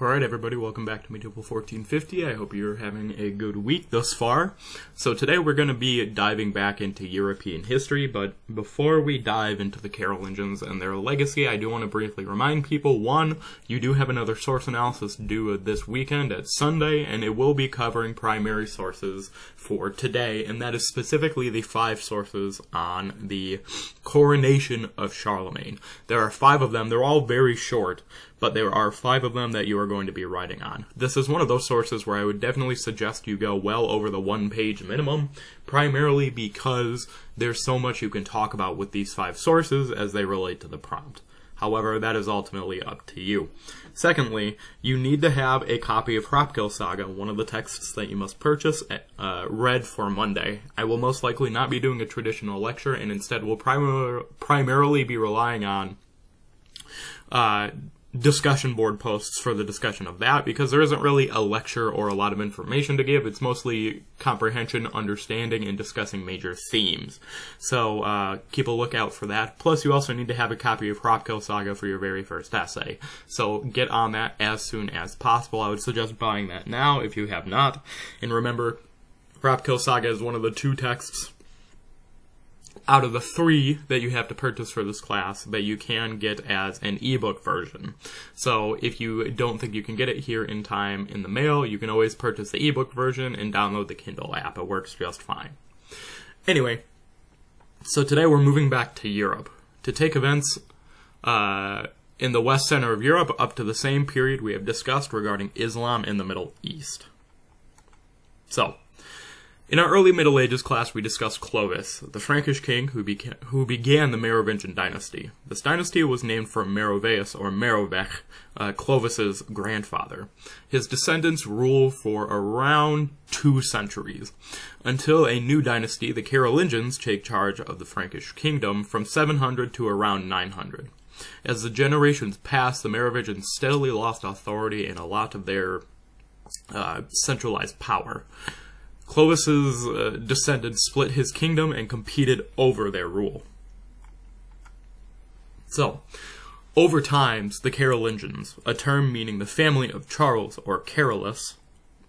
Alright everybody, welcome back to Medieval 1450. I hope you're having a good week thus far. So today we're going to be diving back into European history, but before we dive into the Carolingians and their legacy, I do want to briefly remind people, one, you do have another source analysis due this weekend at Sunday, and it will be covering primary sources for today, and that is specifically the 5 sources on the coronation of Charlemagne. There are 5 of them, they're all very short, but there are 5 of them that you are going to be writing on. This is one of those sources where I would definitely suggest you go well over the 1-page minimum, primarily because there's so much you can talk about with these 5 sources as they relate to the prompt. However, that is ultimately up to you. Secondly, you need to have a copy of Hrothgar Saga, one of the texts that you must purchase, read for Monday. I will most likely not be doing a traditional lecture, and instead will primarily be relying on discussion board posts for the discussion of that, because there isn't really a lecture or a lot of information to give. It's mostly comprehension, understanding, and discussing major themes. So keep a lookout for that. Plus, you also need to have a copy of Hrothgar Saga for your very first essay. So get on that as soon as possible. I would suggest buying that now if you have not. And remember, Hrothgar Saga is one of the 2 texts out of the 3 that you have to purchase for this class that you can get as an ebook version. So if you don't think you can get it here in time in the mail, you can always purchase the ebook version and download the Kindle app. It works just fine. Anyway, so today we're moving back to Europe to take events in the west center of Europe up to the same period we have discussed regarding Islam in the Middle East. So, in our early Middle Ages class, we discussed Clovis, the Frankish king who began the Merovingian dynasty. This dynasty was named for Meroveus, or Merovech, Clovis's grandfather. His descendants ruled for around 2 centuries, until a new dynasty, the Carolingians, take charge of the Frankish kingdom from 700 to around 900. As the generations passed, the Merovingians steadily lost authority and a lot of their centralized power. Clovis's descendants split his kingdom and competed over their rule. So, over time, the Carolingians, a term meaning the family of Charles, or Carolus,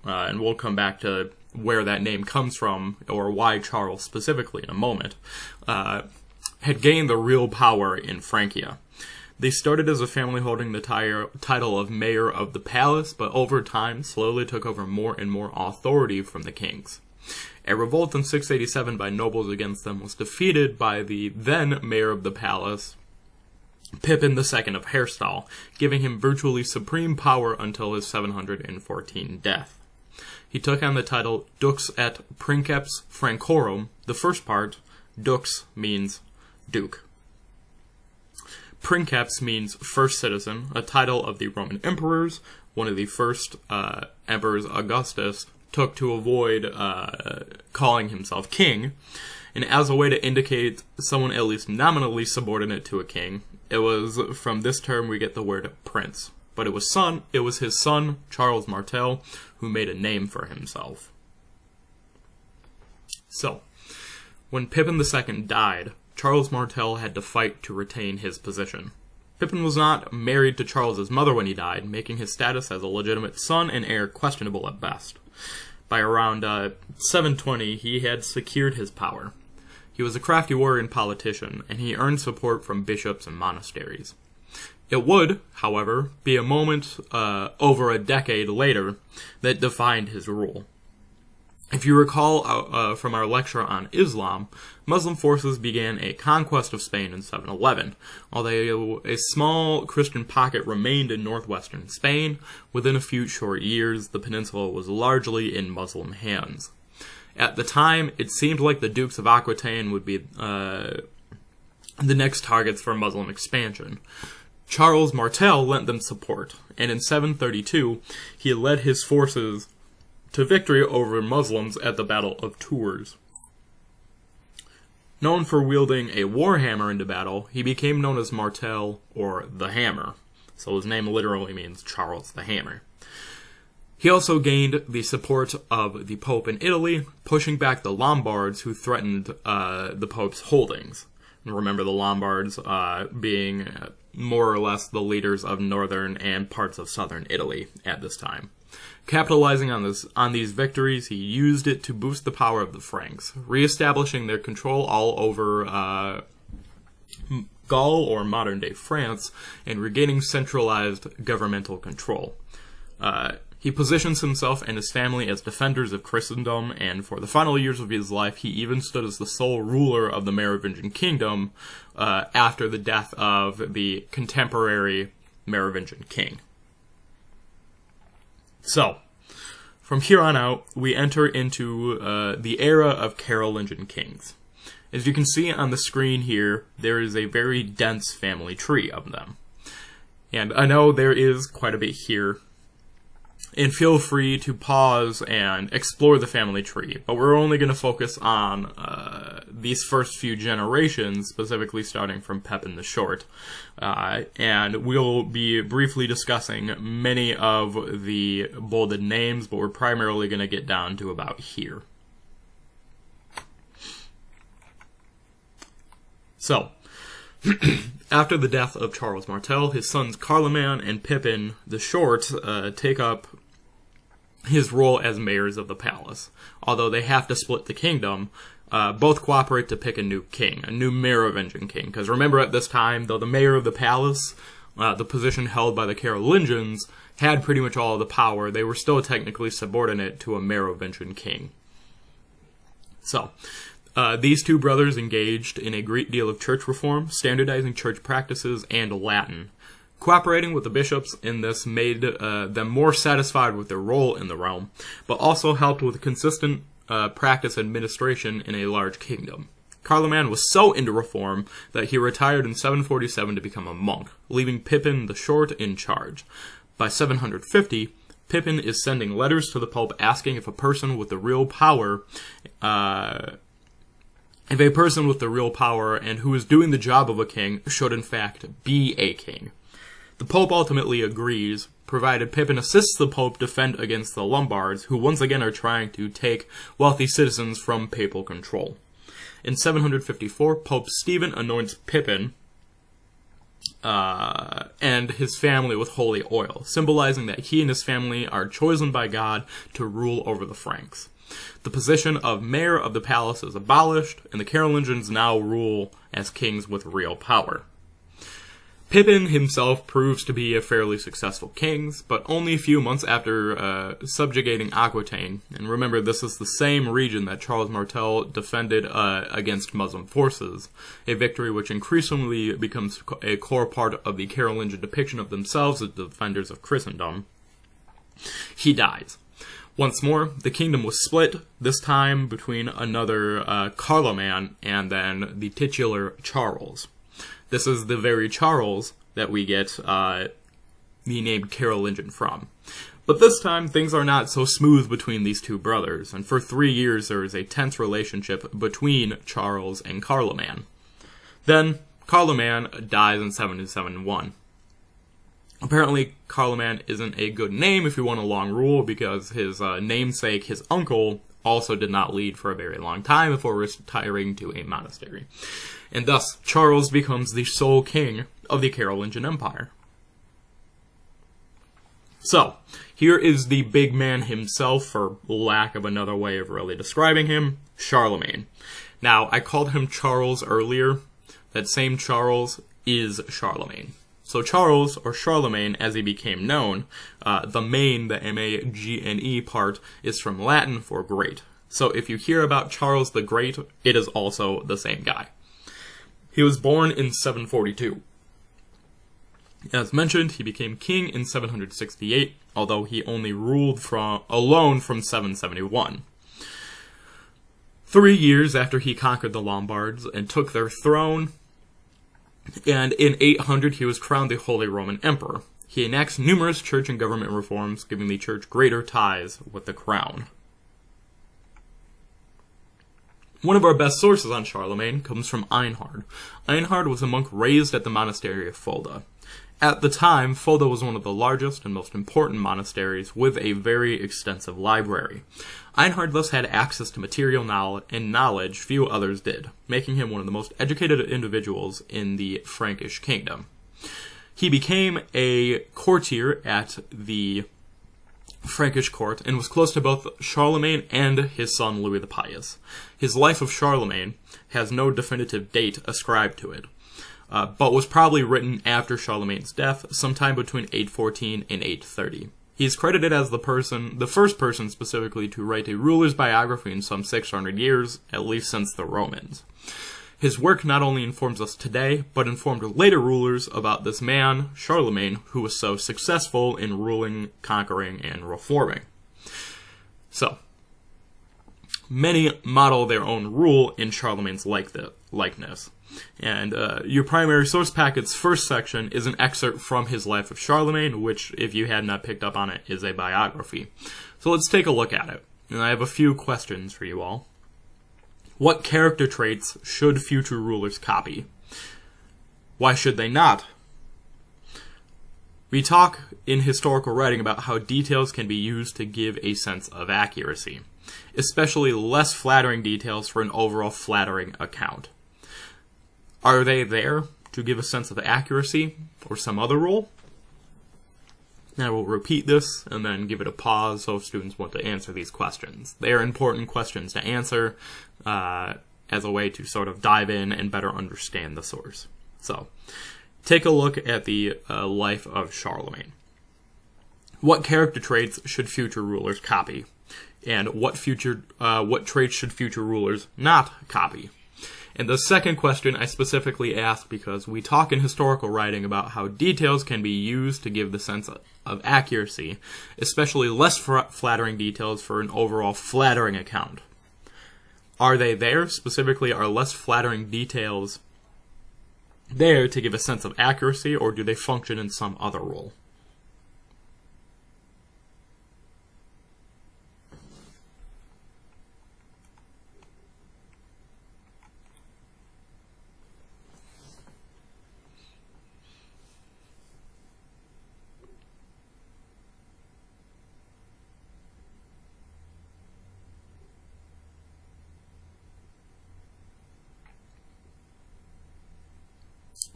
and we'll come back to where that name comes from, or why Charles specifically in a moment, had gained the real power in Francia. They started as a family holding the title of mayor of the palace, but over time slowly took over more and more authority from the kings. A revolt in 687 by nobles against them was defeated by the then mayor of the palace, Pippin II of Herstal, giving him virtually supreme power until his 714 death. He took on the title Dux et Princeps Francorum. The first part, Dux, means duke. Princeps means first citizen, a title of the Roman emperors. One of the first emperors, Augustus, took to avoid calling himself king, and as a way to indicate someone at least nominally subordinate to a king, it was from this term we get the word prince. But it was his son, Charles Martel, who made a name for himself. So, when Pippin II died, Charles Martel had to fight to retain his position. Pippin was not married to Charles's mother when he died, making his status as a legitimate son and heir questionable at best. By around 720, he had secured his power. He was a crafty warrior and politician, and he earned support from bishops and monasteries. It would, however, be a moment over a decade later that defined his rule. If you recall from our lecture on Islam, Muslim forces began a conquest of Spain in 711. Although a small Christian pocket remained in northwestern Spain, within a few short years, the peninsula was largely in Muslim hands. At the time, it seemed like the Dukes of Aquitaine would be the next targets for Muslim expansion. Charles Martel lent them support, and in 732, he led his forces to victory over Muslims at the Battle of Tours. Known for wielding a warhammer into battle, he became known as Martel, or the Hammer. So his name literally means Charles the Hammer. He also gained the support of the Pope in Italy, pushing back the Lombards who threatened the Pope's holdings. Remember the Lombards being more or less the leaders of northern and parts of southern Italy at this time. Capitalizing on these victories, he used it to boost the power of the Franks, reestablishing their control all over Gaul, or modern-day France, and regaining centralized governmental control. He positions himself and his family as defenders of Christendom, and for the final years of his life, he even stood as the sole ruler of the Merovingian kingdom after the death of the contemporary Merovingian king. So, from here on out, we enter into the era of Carolingian kings. As you can see on the screen here, there is a very dense family tree of them. And I know there is quite a bit here, and feel free to pause and explore the family tree, but we're only going to focus on these first few generations, specifically starting from Pepin the Short, and we'll be briefly discussing many of the bolded names, but we're primarily going to get down to about here. So, after the death of Charles Martel, his sons Carloman and Pepin the Short take up his role as mayors of the palace. Although they have to split the kingdom, both cooperate to pick a new king, a new Merovingian king. Because remember, at this time, though the mayor of the palace, the position held by the Carolingians, had pretty much all of the power, they were still technically subordinate to a Merovingian king. So, these two brothers engaged in a great deal of church reform, standardizing church practices, and Latin. Cooperating with the bishops in this made them more satisfied with their role in the realm, but also helped with consistent practice administration in a large kingdom. Carloman was so into reform that he retired in 747 to become a monk, leaving Pepin the Short in charge. By 750, Pepin is sending letters to the Pope asking if a person with the real power and who is doing the job of a king should in fact be a king. The Pope ultimately agrees, provided Pepin assists the Pope defend against the Lombards, who once again are trying to take wealthy citizens from papal control. In 754, Pope Stephan anoints Pepin and his family with holy oil, symbolizing that he and his family are chosen by God to rule over the Franks. The position of mayor of the palace is abolished, and the Carolingians now rule as kings with real power. Pepin himself proves to be a fairly successful king, but only a few months after subjugating Aquitaine, and remember this is the same region that Charles Martel defended against Muslim forces, a victory which increasingly becomes a core part of the Carolingian depiction of themselves as defenders of Christendom. He dies. Once more, the kingdom was split, this time between another Carloman and then the titular Charles. This is the very Charles that we get the name Carolingian from. But this time, things are not so smooth between these two brothers, and for 3 years there is a tense relationship between Charles and Carloman. Then, Carloman dies in 771. Apparently, Carloman isn't a good name if you want a long rule, because his namesake, his uncle, also did not lead for a very long time before retiring to a monastery. And thus, Charles becomes the sole king of the Carolingian Empire. So, here is the big man himself, for lack of another way of really describing him, Charlemagne. Now, I called him Charles earlier. That same Charles is Charlemagne. So Charles, or Charlemagne as he became known, the main, the M-A-G-N-E part, is from Latin for great. So if you hear about Charles the Great, it is also the same guy. He was born in 742. As mentioned, he became king in 768, although he only ruled alone from 771. 3 years after he conquered the Lombards and took their throne, and in 800 he was crowned the Holy Roman Emperor. He enacts numerous church and government reforms, giving the church greater ties with the crown. One of our best sources on Charlemagne comes from Einhard. Einhard was a monk raised at the monastery of Fulda. At the time, Fulda was one of the largest and most important monasteries with a very extensive library. Einhard thus had access to material knowledge few others did, making him one of the most educated individuals in the Frankish kingdom. He became a courtier at the Frankish court and was close to both Charlemagne and his son Louis the Pious. His life of Charlemagne has no definitive date ascribed to it, but was probably written after Charlemagne's death, sometime between 814 and 830. He is credited as the first person specifically to write a ruler's biography in some 600 years, at least since the Romans. His work not only informs us today, but informed later rulers about this man, Charlemagne, who was so successful in ruling, conquering, and reforming. So, many model their own rule in Charlemagne's likeness. And your primary source packet's first section is an excerpt from his life of Charlemagne, which, if you had not picked up on it, is a biography. So let's take a look at it. And I have a few questions for you all. What character traits should future rulers copy? Why should they not? We talk in historical writing about how details can be used to give a sense of accuracy, especially less flattering details for an overall flattering account. Are they there to give a sense of accuracy or some other role? I will repeat this and then give it a pause so if students want to answer these questions. They are important questions to answer as a way to sort of dive in and better understand the source. So, take a look at the life of Charlemagne. What character traits should future rulers copy? And what traits should future rulers not copy? And the second question I specifically ask because we talk in historical writing about how details can be used to give the sense of accuracy, especially less flattering details for an overall flattering account. Are they there? Specifically, are less flattering details there to give a sense of accuracy, or do they function in some other role?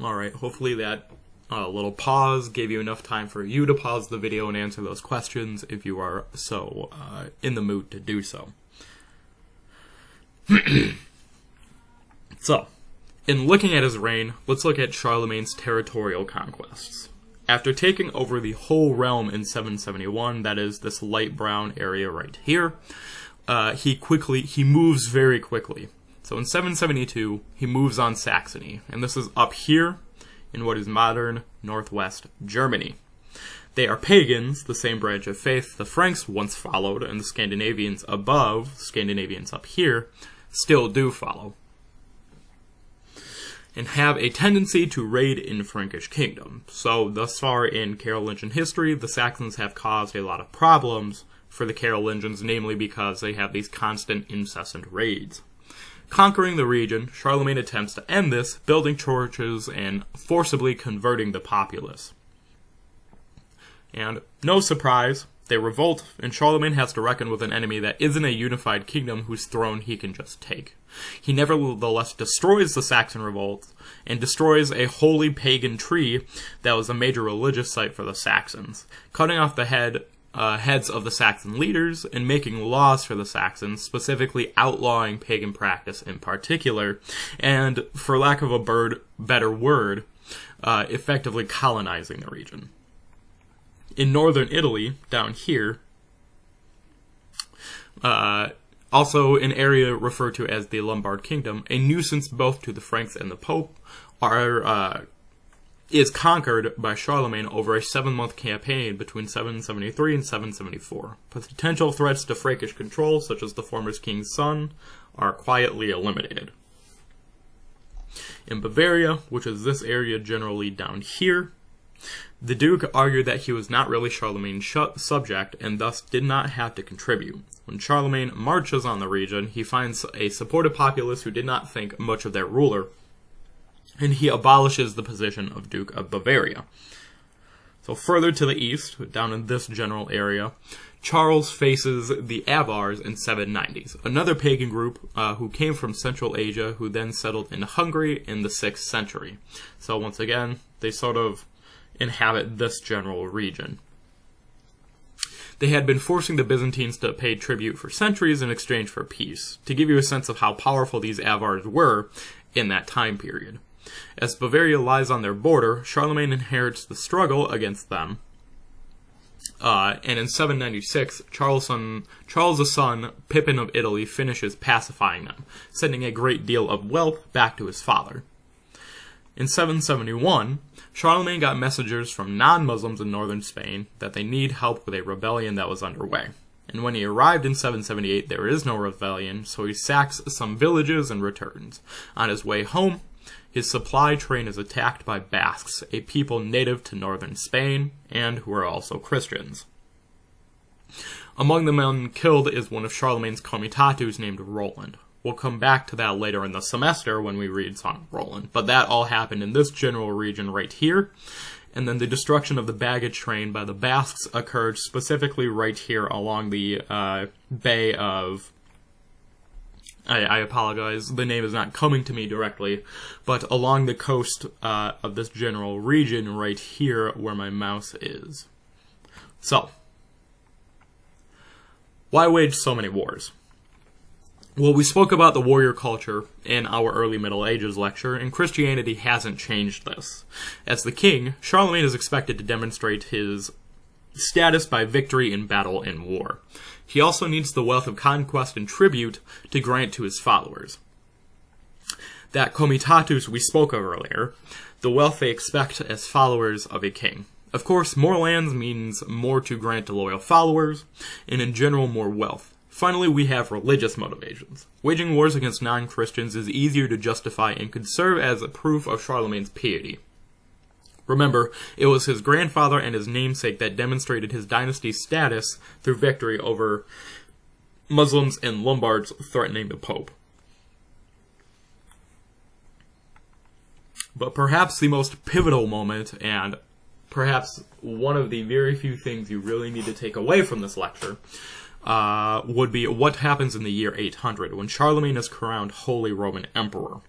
Alright, hopefully that little pause gave you enough time for you to pause the video and answer those questions if you are so in the mood to do so. So, in looking at his reign, let's look at Charlemagne's territorial conquests. After taking over the whole realm in 771, that is this light brown area right here, he moves very quickly. So in 772, he moves on Saxony, and this is up here in what is modern northwest Germany. They are pagans, the same branch of faith the Franks once followed, and the Scandinavians above, Scandinavians up here, still do follow, and have a tendency to raid in Frankish kingdom. So thus far in Carolingian history, the Saxons have caused a lot of problems for the Carolingians, namely because they have these constant, incessant raids. Conquering the region, Charlemagne attempts to end this, building churches and forcibly converting the populace. And, no surprise, they revolt, and Charlemagne has to reckon with an enemy that isn't a unified kingdom whose throne he can just take. He nevertheless destroys the Saxon revolt, and destroys a holy pagan tree that was a major religious site for the Saxons, cutting off the heads of the Saxon leaders and making laws for the Saxons, specifically outlawing pagan practice in particular, and, for lack of a better word, effectively colonizing the region. In northern Italy, down here, also an area referred to as the Lombard Kingdom, a nuisance both to the Franks and the Pope, is conquered by Charlemagne over a 7-month campaign between 773 and 774. Potential threats to Frankish control, such as the former king's son, are quietly eliminated. In Bavaria, which is this area generally down here, the Duke argued that he was not really Charlemagne's subject and thus did not have to contribute. When Charlemagne marches on the region, he finds a supportive populace who did not think much of their ruler, and he abolishes the position of Duke of Bavaria. So further to the east, down in this general area, Charles faces the Avars in 790s, another pagan group who came from Central Asia, who then settled in Hungary in the 6th century. So once again, they sort of inhabit this general region. They had been forcing the Byzantines to pay tribute for centuries in exchange for peace, to give you a sense of how powerful these Avars were in that time period. As Bavaria lies on their border, Charlemagne inherits the struggle against them. And in 796, Charles' son, Pippin of Italy, finishes pacifying them, sending a great deal of wealth back to his father. In 771, Charlemagne got messengers from non-Muslims in northern Spain that they need help with a rebellion that was underway. And when he arrived in 778, there is no rebellion, so he sacks some villages and returns. On his way home, his supply train is attacked by Basques, a people native to northern Spain, and who are also Christians. Among the men killed is one of Charlemagne's comitatus named Roland. We'll come back to that later in the semester when we read Song of Roland, but that all happened in this general region right here, and then the destruction of the baggage train by the Basques occurred specifically right here along the Bay of... I apologize, the name is not coming to me directly, but along the coast of this general region right here where my mouse is. So, why wage so many wars? Well, we spoke about the warrior culture in our early Middle Ages lecture, and Christianity hasn't changed this. As the king, Charlemagne is expected to demonstrate his status by victory in battle and war. He also needs the wealth of conquest and tribute to grant to his followers. That comitatus we spoke of earlier, the wealth they expect as followers of a king. Of course, more lands means more to grant to loyal followers, and in general more wealth. Finally, we have religious motivations. Waging wars against non-Christians is easier to justify and could serve as a proof of Charlemagne's piety. Remember, it was his grandfather and his namesake that demonstrated his dynasty's status through victory over Muslims and Lombards threatening the Pope. But perhaps the most pivotal moment, and perhaps one of the very few things you really need to take away from this lecture, would be what happens in the year 800, when Charlemagne is crowned Holy Roman Emperor.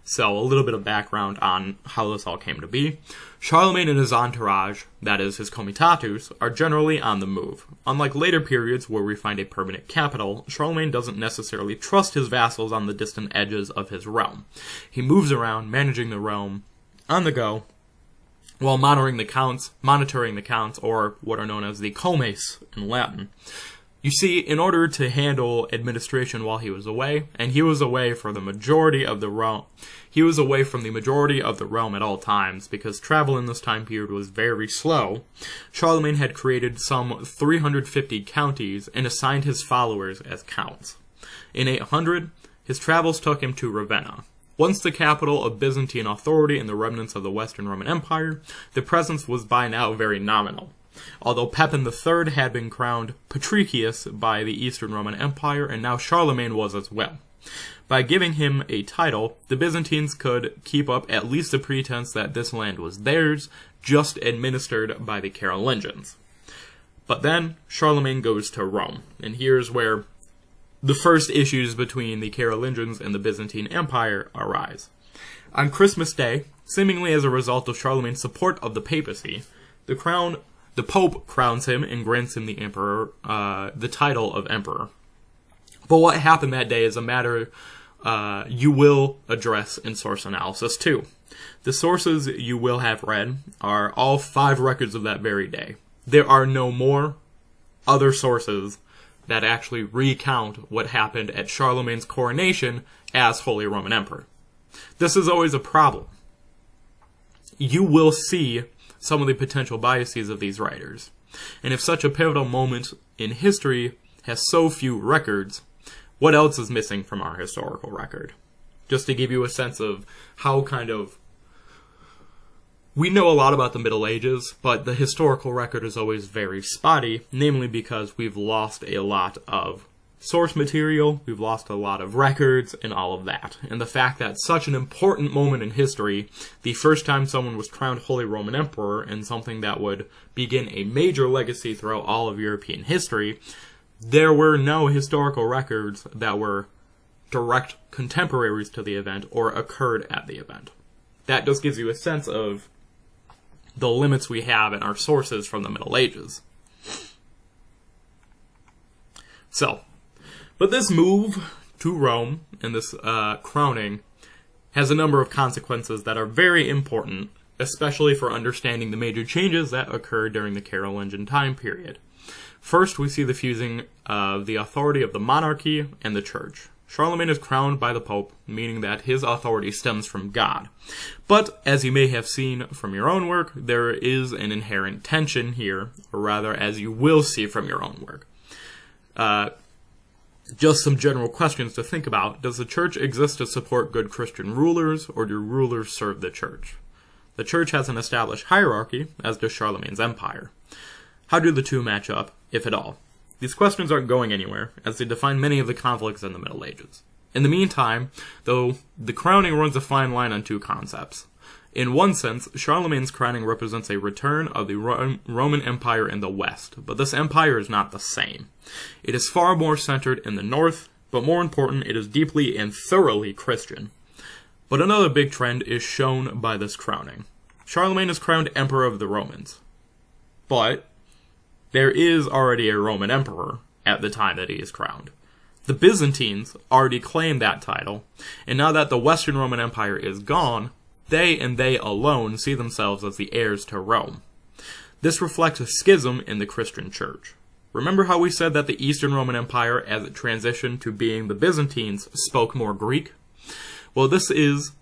So, a little bit of background on how this all came to be. Charlemagne and his entourage, that is, his comitatus, are generally on the move. Unlike later periods where we find a permanent capital, Charlemagne doesn't necessarily trust his vassals on the distant edges of his realm. He moves around, managing the realm on the go, while monitoring the counts, or what are known as the comes in Latin. You see, in order to handle administration while he was away, and he was away for the majority of the realm, he was away from the majority of the realm at all times, because travel in this time period was very slow, Charlemagne had created some 350 counties and assigned his followers as counts. In 800, his travels took him to Ravenna. Once the capital of Byzantine authority in the remnants of the Western Roman Empire, the presence was by now very nominal. Although Pepin III had been crowned Patricius by the Eastern Roman Empire, and now Charlemagne was as well. By giving him a title, the Byzantines could keep up at least the pretense that this land was theirs, just administered by the Carolingians. But then, Charlemagne goes to Rome, and here's where the first issues between the Carolingians and the Byzantine Empire arise. On Christmas Day, seemingly as a result of Charlemagne's support of the papacy, the Pope crowns him and grants him the title of emperor. But what happened that day is a matter you will address in source analysis too. The sources you will have read are all 5 records of that very day. There are no more other sources that actually recount what happened at Charlemagne's coronation as Holy Roman Emperor. This is always a problem. You will see some of the potential biases of these writers. And if such a pivotal moment in history has so few records, what else is missing from our historical record? Just to give you a sense of how we know a lot about the Middle Ages, but the historical record is always very spotty, namely because we've lost a lot of source material, we've lost a lot of records, and all of that. And the fact that such an important moment in history, the first time someone was crowned Holy Roman Emperor, and something that would begin a major legacy throughout all of European history, there were no historical records that were direct contemporaries to the event or occurred at the event. That just gives you a sense of the limits we have in our sources from the Middle Ages. So, but this move to Rome and this crowning has a number of consequences that are very important, especially for understanding the major changes that occurred during the Carolingian time period. First, we see the fusing of the authority of the monarchy and the church. Charlemagne is crowned by the Pope, meaning that his authority stems from God. But, as you may have seen from your own work, there is an inherent tension here, or rather, as you will see from your own work. Just some general questions to think about. Does the church exist to support good Christian rulers, or do rulers serve the church? The church has an established hierarchy, as does Charlemagne's empire. How do the two match up, if at all? These questions aren't going anywhere, as they define many of the conflicts in the Middle Ages. In the meantime, though, the crowning runs a fine line on two concepts. In one sense, Charlemagne's crowning represents a return of the Roman Empire in the West, but this empire is not the same. It is far more centered in the North, but more important, it is deeply and thoroughly Christian. But another big trend is shown by this crowning. Charlemagne is crowned Emperor of the Romans. But there is already a Roman emperor at the time that he is crowned. The Byzantines already claimed that title, and now that the Western Roman Empire is gone, they and they alone see themselves as the heirs to Rome. This reflects a schism in the Christian church. Remember how we said that the Eastern Roman Empire, as it transitioned to being the Byzantines, spoke more Greek? Well, this is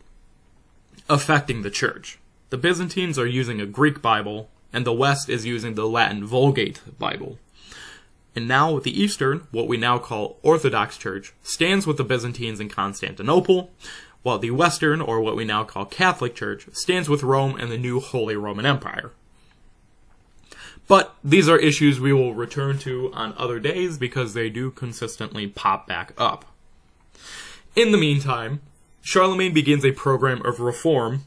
affecting the church. The Byzantines are using a Greek Bible, and the West is using the Latin Vulgate Bible. And now the Eastern, what we now call Orthodox Church, stands with the Byzantines in Constantinople, while the Western, or what we now call Catholic Church, stands with Rome and the new Holy Roman Empire. But these are issues we will return to on other days because they do consistently pop back up. In the meantime, Charlemagne begins a program of reform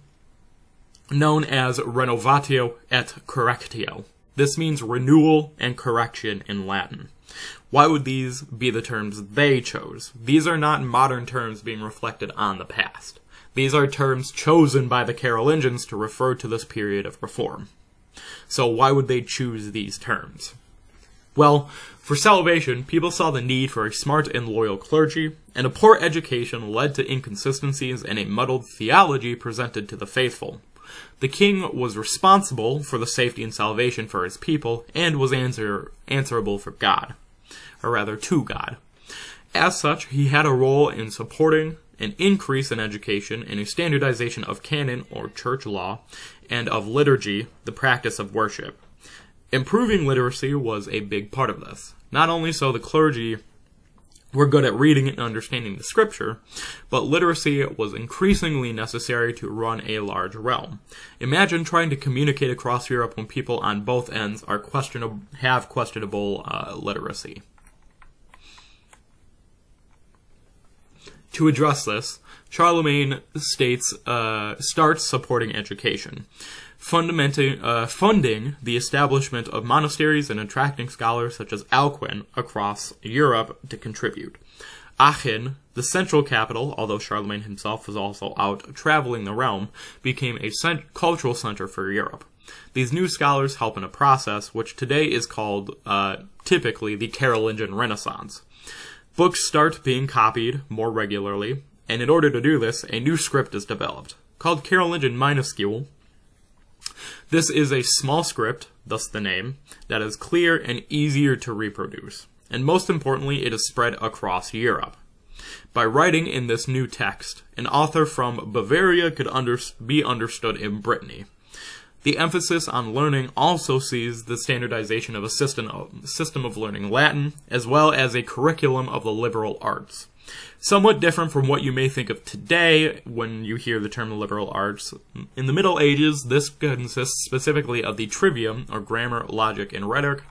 known as Renovatio et Correctio. This means renewal and correction in Latin. Why would these be the terms they chose? These are not modern terms being reflected on the past. These are terms chosen by the Carolingians to refer to this period of reform. So why would they choose these terms? Well, for salvation, people saw the need for a smart and loyal clergy, and a poor education led to inconsistencies and a muddled theology presented to the faithful. The king was responsible for the safety and salvation for his people, and was answerable for God, or rather to God. As such, he had a role in supporting an increase in education and a standardization of canon or church law, and of liturgy, the practice of worship. Improving literacy was a big part of this. Not only so the clergy were good at reading and understanding the scripture, but literacy was increasingly necessary to run a large realm. Imagine trying to communicate across Europe when people on both ends have questionable literacy. To address this, Charlemagne starts supporting education, funding the establishment of monasteries and attracting scholars such as Alcuin across Europe to contribute. Aachen, the central capital, although Charlemagne himself was also out traveling the realm, became a cultural center for Europe. These new scholars help in a process which today is called, typically, the Carolingian Renaissance. Books start being copied more regularly, and in order to do this, a new script is developed, called Carolingian Minuscule. This is a small script, thus the name, that is clear and easier to reproduce, and most importantly, it is spread across Europe. By writing in this new text, an author from Bavaria could be understood in Brittany. The emphasis on learning also sees the standardization of a system of learning Latin, as well as a curriculum of the liberal arts. Somewhat different from what you may think of today when you hear the term liberal arts. In the Middle Ages, this consists specifically of the trivium, or grammar, logic, and rhetoric,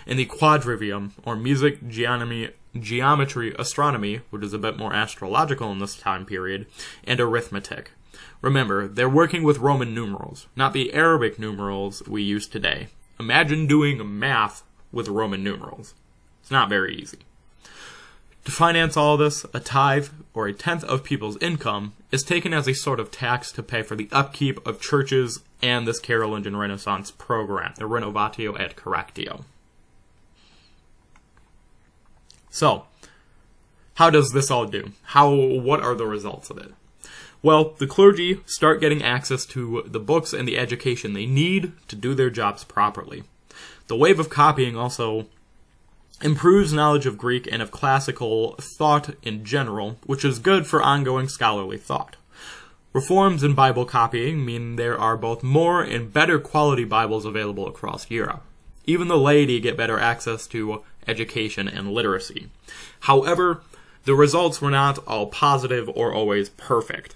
and the quadrivium, or music, geometry, astronomy, which is a bit more astrological in this time period, and arithmetic. Remember, they're working with Roman numerals, not the Arabic numerals we use today. Imagine doing math with Roman numerals. It's not very easy. To finance all this, a tithe, or a tenth of people's income, is taken as a sort of tax to pay for the upkeep of churches and this Carolingian Renaissance program, the Renovatio et Correctio. So, how does this all do? What are the results of it? Well, the clergy start getting access to the books and the education they need to do their jobs properly. The wave of copying also improves knowledge of Greek and of classical thought in general, which is good for ongoing scholarly thought. Reforms in Bible copying mean there are both more and better quality Bibles available across Europe. Even the laity get better access to education and literacy. However, the results were not all positive or always perfect.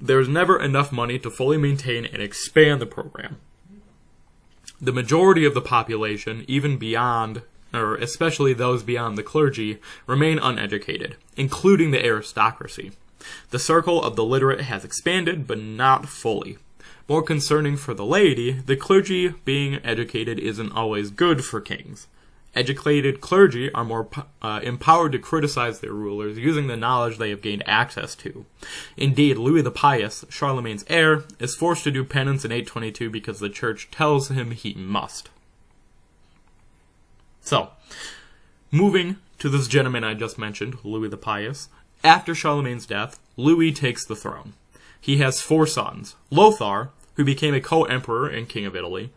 There's never enough money to fully maintain and expand the program. The majority of the population, even beyond, or especially those beyond the clergy, remain uneducated, including the aristocracy. The circle of the literate has expanded, but not fully. More concerning for the laity, the clergy being educated isn't always good for kings. Educated clergy are more empowered to criticize their rulers using the knowledge they have gained access to. Indeed, Louis the Pious, Charlemagne's heir, is forced to do penance in 822 because the church tells him he must. So, moving to this gentleman I just mentioned, Louis the Pious, after Charlemagne's death, Louis takes the throne. He has 4 sons: Lothar, who became a co-emperor and king of Italy;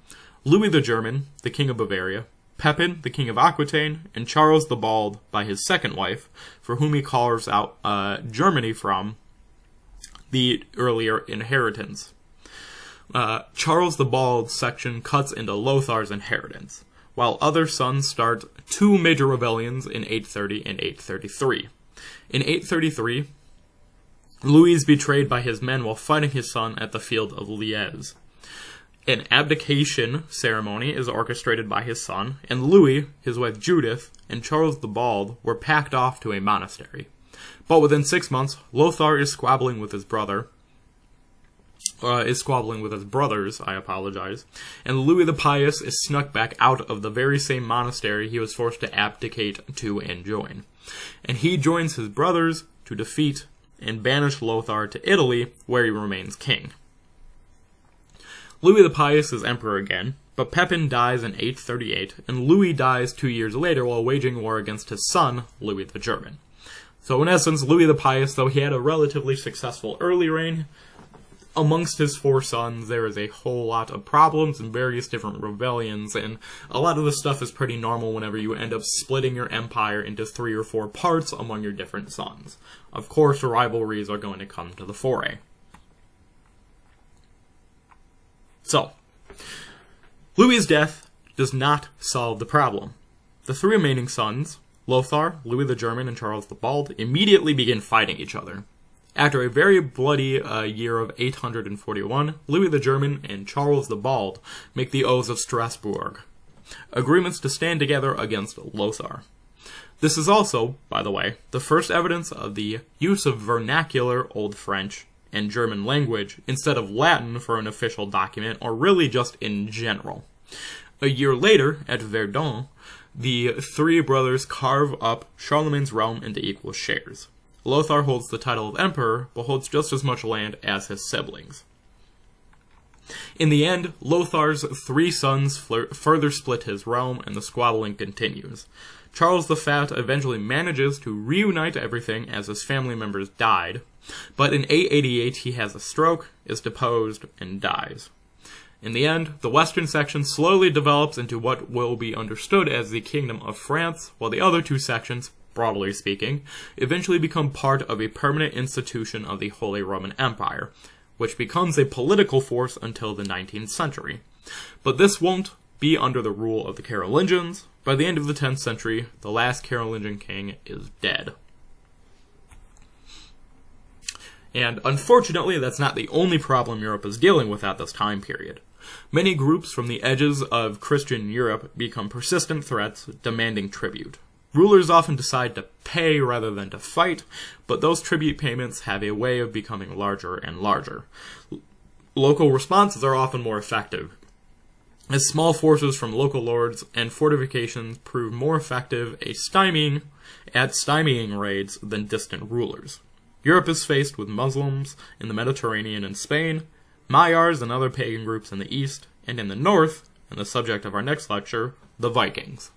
Louis the German, the king of Bavaria; Pepin, the king of Aquitaine; and Charles the Bald by his second wife, for whom he carves out Germany from the earlier inheritance. Charles the Bald's section cuts into Lothar's inheritance, while other sons start 2 major rebellions in 830 and 833. In 833, Louis is betrayed by his men while fighting his son at the field of Liège. An abdication ceremony is orchestrated by his son, and Louis, his wife Judith, and Charles the Bald were packed off to a monastery. But within 6 months, Lothar is squabbling with his brothers, and Louis the Pious is snuck back out of the very same monastery he was forced to abdicate to and join. And he joins his brothers to defeat and banish Lothar to Italy, where he remains king. Louis the Pious is emperor again, but Pepin dies in 838, and Louis dies 2 years later while waging war against his son, Louis the German. So in essence, Louis the Pious, though he had a relatively successful early reign, amongst his 4 sons, there is a whole lot of problems and various different rebellions, and a lot of this stuff is pretty normal whenever you end up splitting your empire into 3 or 4 parts among your different sons. Of course, rivalries are going to come to the fore. So, Louis's death does not solve the problem. The 3 remaining sons, Lothar, Louis the German, and Charles the Bald, immediately begin fighting each other. After a very bloody year of 841, Louis the German and Charles the Bald make the Oaths of Strasbourg, agreements to stand together against Lothar. This is also, by the way, the first evidence of the use of vernacular Old French and German language instead of Latin for an official document, or really just in general. A year later, at Verdun, the 3 brothers carve up Charlemagne's realm into equal shares. Lothar holds the title of emperor, but holds just as much land as his siblings. In the end, Lothar's 3 sons further split his realm, and the squabbling continues. Charles the Fat eventually manages to reunite everything as his family members died, but in 888 he has a stroke, is deposed, and dies. In the end, the western section slowly develops into what will be understood as the Kingdom of France, while the other 2 sections, broadly speaking, eventually become part of a permanent institution of the Holy Roman Empire, which becomes a political force until the 19th century. But this won't be under the rule of the Carolingians. By the end of the 10th century, the last Carolingian king is dead. And unfortunately, that's not the only problem Europe is dealing with at this time period. Many groups from the edges of Christian Europe become persistent threats demanding tribute. Rulers often decide to pay rather than to fight, but those tribute payments have a way of becoming larger and larger. Local responses are often more effective. as small forces from local lords and fortifications prove more effective at stymieing raids than distant rulers. Europe is faced with Muslims in the Mediterranean and Spain, Magyars and other pagan groups in the east, and in the north, and the subject of our next lecture, the Vikings.